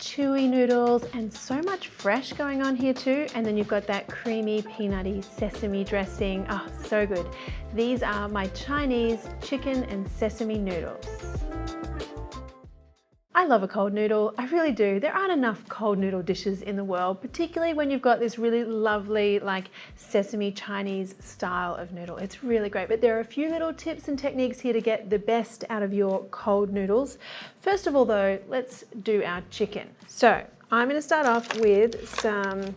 chewy noodles and so much fresh going on here too. And then you've got that creamy peanutty sesame dressing. Oh, so good. These are my Chinese chicken and sesame noodles. I love a cold noodle, I really do. There aren't enough cold noodle dishes in the world, particularly when you've got this really lovely like sesame Chinese style of noodle. It's really great, but there are a few little tips and techniques here to get the best out of your cold noodles. First of all though, let's do our chicken. So I'm gonna start off with some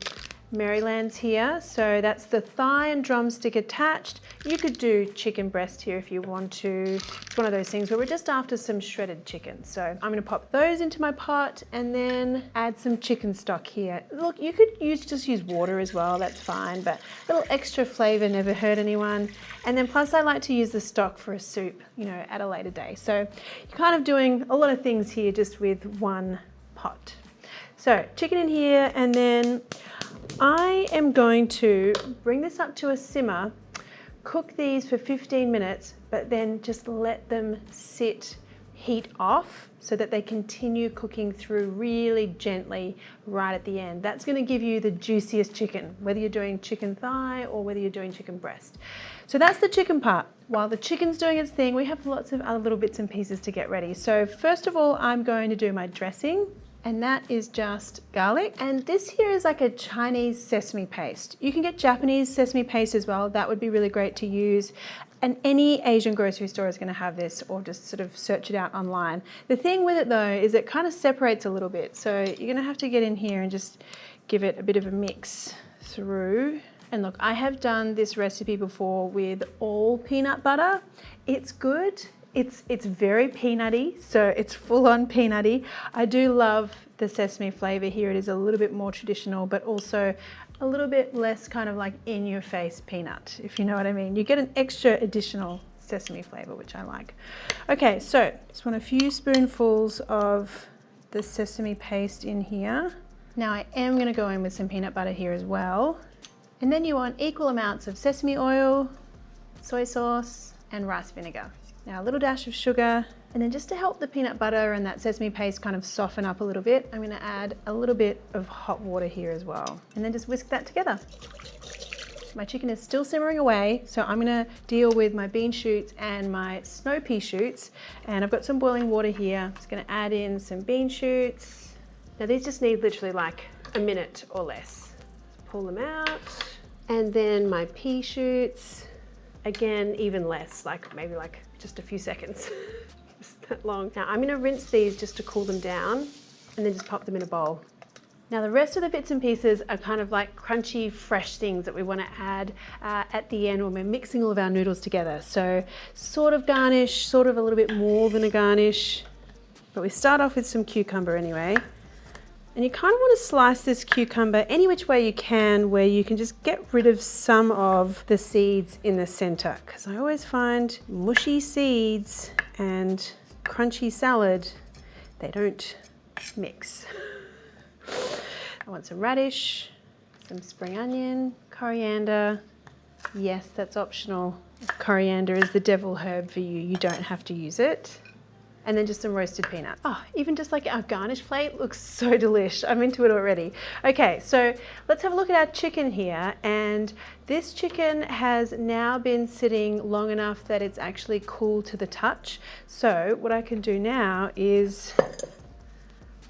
Maryland's here. So that's the thigh and drumstick attached. You could do chicken breast here if you want to. It's one of those things where we're just after some shredded chicken. So I'm going to pop those into my pot and then add some chicken stock here. Look, you could just use water as well, that's fine, but a little extra flavor never hurt anyone. And then plus I like to use the stock for a soup, you know, at a later day. So you're kind of doing a lot of things here just with one pot. So chicken in here, and then I am going to bring this up to a simmer, cook these for 15 minutes, but then just let them sit, heat off so that they continue cooking through really gently right at the end. That's going to give you the juiciest chicken, whether you're doing chicken thigh or whether you're doing chicken breast. So that's the chicken part. While the chicken's doing its thing, we have lots of other little bits and pieces to get ready. So first of all, I'm going to do my dressing. And that is just garlic. And this here is like a Chinese sesame paste. You can get Japanese sesame paste as well. That would be really great to use. And any Asian grocery store is gonna have this, or just sort of search it out online. The thing with it though is it kind of separates a little bit. So you're gonna have to get in here and just give it a bit of a mix through. And look, I have done this recipe before with all peanut butter. It's good. It's very peanutty, so it's full on peanutty. I do love the sesame flavor here. It is a little bit more traditional, but also a little bit less kind of like in your face peanut, if you know what I mean. You get an extra additional sesame flavor, which I like. Okay, so just want a few spoonfuls of the sesame paste in here. Now I am gonna go in with some peanut butter here as well. And then you want equal amounts of sesame oil, soy sauce, and rice vinegar. Now a little dash of sugar, and then just to help the peanut butter and that sesame paste kind of soften up a little bit, I'm gonna add a little bit of hot water here as well. And then just whisk that together. My chicken is still simmering away, so I'm gonna deal with my bean shoots and my snow pea shoots. And I've got some boiling water here. I'm just gonna add in some bean shoots. Now these just need literally like a minute or less. Just pull them out. And then my pea shoots, again, even less, like maybe like just a few seconds, just that long. Now I'm gonna rinse these just to cool them down and then just pop them in a bowl. Now the rest of the bits and pieces are kind of like crunchy, fresh things that we wanna add at the end when we're mixing all of our noodles together. So sort of garnish, sort of a little bit more than a garnish, but we start off with some cucumber anyway. And you kind of want to slice this cucumber any which way you can, where you can just get rid of some of the seeds in the center. Because I always find mushy seeds and crunchy salad, they don't mix. I want some radish, some spring onion, coriander. Yes, that's optional. Coriander is the devil herb for you. You don't have to use it. And then just some roasted peanuts. Oh, even just like our garnish plate looks so delish. I'm into it already. Okay, so let's have a look at our chicken here. And this chicken has now been sitting long enough that it's actually cool to the touch. So what I can do now is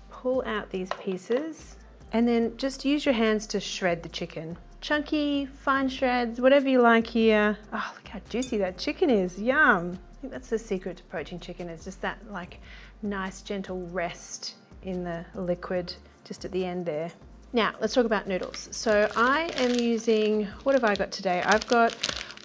pull out these pieces and then just use your hands to shred the chicken. Chunky, fine shreds, whatever you like here. Oh, look how juicy that chicken is, yum. I think that's the secret to poaching chicken, is just that like nice gentle rest in the liquid just at the end there. Now let's talk about noodles. So I am using, what have I got today? I've got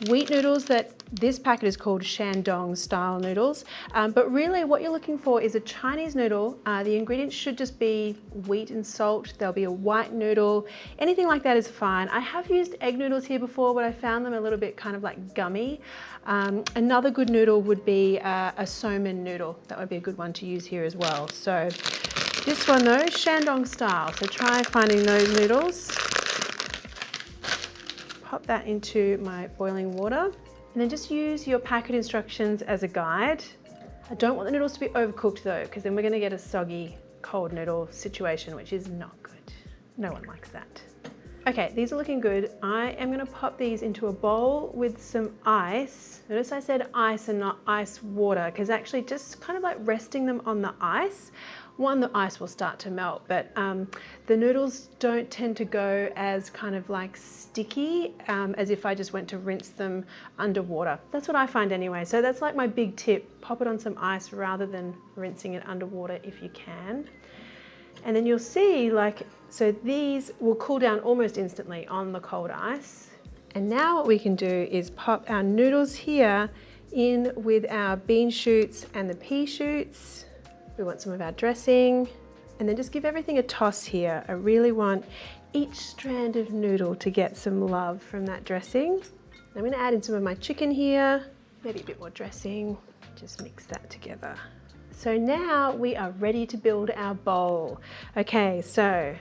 wheat noodles that this packet is called Shandong style noodles, but really what you're looking for is a Chinese noodle. The ingredients should just be wheat and salt. There'll be a white noodle, anything like that is fine. I have used egg noodles here before, but I found them a little bit kind of like gummy. Another good noodle would be a somen noodle. That would be a good one to use here as well. So this one though, Shandong style. So try finding those noodles. Pop that into my boiling water. And then just use your packet instructions as a guide. I don't want the noodles to be overcooked though, because then we're going to get a soggy cold noodle situation, which is not good. No one likes that. Okay, these are looking good. I am gonna pop these into a bowl with some ice. Notice I said ice and not ice water, because actually just kind of like resting them on the ice, the ice will start to melt, but the noodles don't tend to go as kind of like sticky as if I just went to rinse them underwater. That's what I find anyway. So that's like my big tip. Pop it on some ice rather than rinsing it underwater if you can. And then you'll see, like, so these will cool down almost instantly on the cold ice. And now what we can do is pop our noodles here in with our bean shoots and the pea shoots. We want some of our dressing, and then just give everything a toss here. I really want each strand of noodle to get some love from that dressing. I'm gonna add in some of my chicken here, maybe a bit more dressing, just mix that together. So now we are ready to build our bowl. Okay, so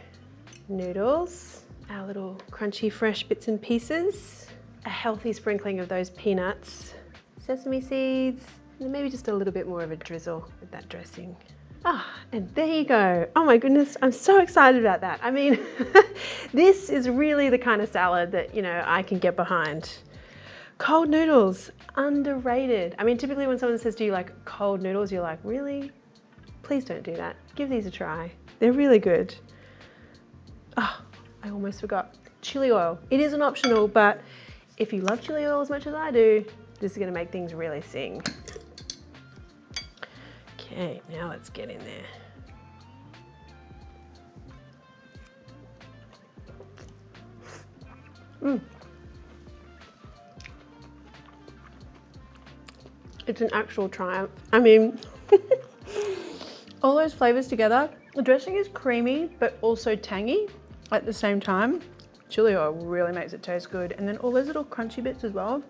noodles, our little crunchy fresh bits and pieces, a healthy sprinkling of those peanuts, sesame seeds, and maybe just a little bit more of a drizzle with that dressing. And there you go. Oh my goodness, I'm so excited about that. I mean, this is really the kind of salad that, you know, I can get behind. Cold noodles, underrated. I mean, typically when someone says to you like cold noodles, you're like, really? Please don't do that. Give these a try. They're really good. Oh, I almost forgot. Chili oil. It is an optional, but if you love chili oil as much as I do, this is gonna make things really sing. Okay, now let's get in there. It's an actual triumph. I mean, all those flavors together. The dressing is creamy, but also tangy at the same time. Chili oil really makes it taste good. And then all those little crunchy bits as well.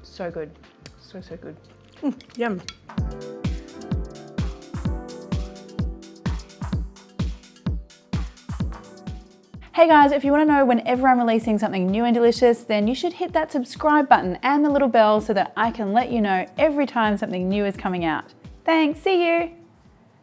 So good, so good. Yum. Hey guys, if you want to know whenever I'm releasing something new and delicious, then you should hit that subscribe button and the little bell so that I can let you know every time something new is coming out. Thanks, see you!